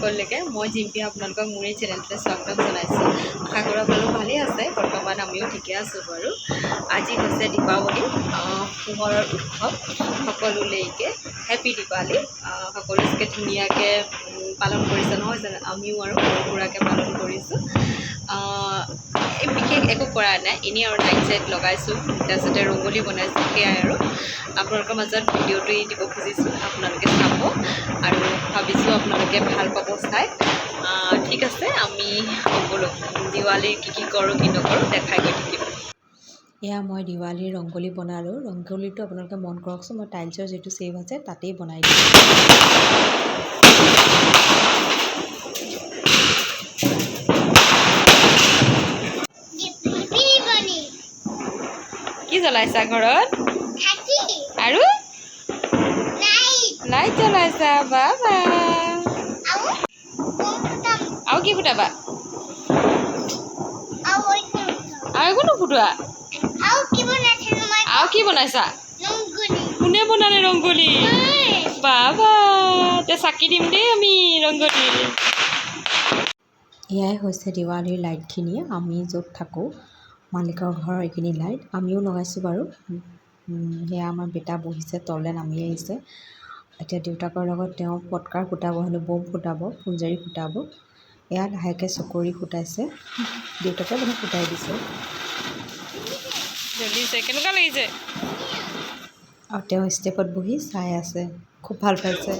সকলোকে মই জিম্পি আপোনালোকক মোৰ এই চেনেলটোলৈ স্বাগতম জনাইছোঁ। আশা কৰোঁ আপোনালোক ভালেই আছে। বৰ্তমান আমিও ঠিকে আছোঁ বাৰু। আজি হৈছে দীপাৱলী, পোহৰৰ উৎসৱ। সকলোলৈকে হেপী দীপাৱলী। সকলোকে ধুনীয়াকৈ পালন কৰিছে নহয় জানো? আমিও আৰু সৰু সুৰাকৈ পালন কৰিছোঁ। এই বিশেষ একো কৰা নাই, এনেই আৰু লাইট চাইট লগাইছোঁ, তাৰপিছতে ৰংগলী বনাইছোঁ, সেয়াই আৰু আপোনালোকৰ মাজত ভিডিঅ'টো দিব খুজিছোঁ। আপোনালোকে চাব আৰু ভাবিছোঁ আপোনালোকে ভাল পাব চাই। ঠিক আছে, আমি সকলো দিৱালীৰ কি কৰোঁ কি নকৰোঁ দেখাই গৈ থাকিম। এয়া মই দিৱালীৰ ৰংগলী বনালোঁ। ৰংগলীটো আপোনালোকে মন কৰকচোন, মই টাইলছৰ যিটো চেভ আছে তাতেই বনাই দিওঁ। কি জ্বলাইছা ঘৰত? আৰু লাইট জ্বলাইছা? বাবা আৰু কি ফুটাবা? আৰু একো নুফুটোৱা? আৰু কি বনাইছা? কোনে বনালে ৰংগলী? বাবা তে চাকি দিম দেই আমি ৰংগলী। এয়াই হৈছে দিৱালীৰ লাইটখিনি। আমি য'ত থাকোঁ মালিকৰ ঘৰৰ এইখিনি লাইট আমিও লগাইছোঁ বাৰু। সেয়া আমাৰ বেটা বহিছে, তললৈ নামি আহিছে। এতিয়া দেউতাকৰ লগত তেওঁ পটকাৰ ফুটাব, হেনো বম ফুটাব, ফুলজাৰি ফুটাব। এয়া লাহেকৈ চকৰি ফুটাইছে, দেউতাকে মানে ফুটাই দিছে। জ্বলিছে, কেনেকুৱা লাগিছে? আৰু তেওঁ ষ্টেপত বহি চাই আছে, খুব ভাল পাইছে।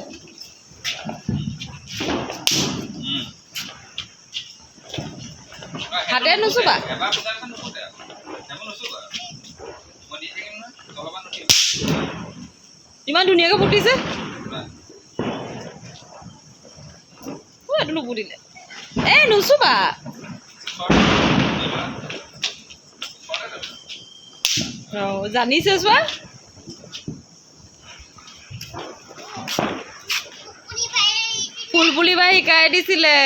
হাতে নুচুবা। ইমান ধুনীয়াকৈ ফুটিছে। এইটো নুফুটিলে। এই নুচুবা। জানিছে চোৱা। ফুল বুলিবা শিকাই দিছিলে।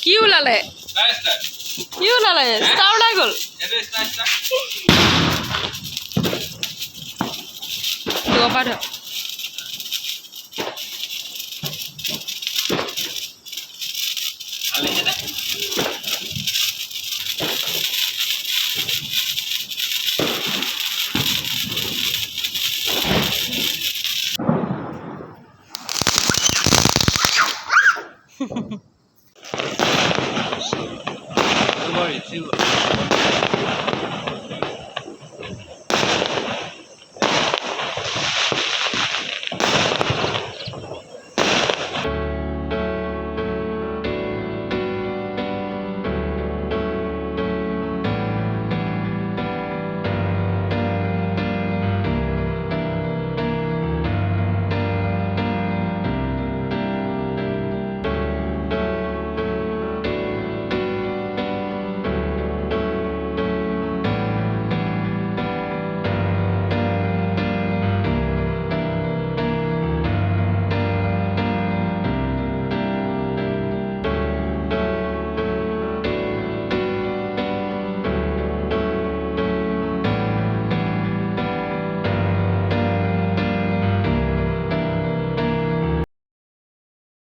কি ওলালে? কি ওলালে? ষ্টাৰ ওলাই গ'ল। তোৰ পৰা ধৰ।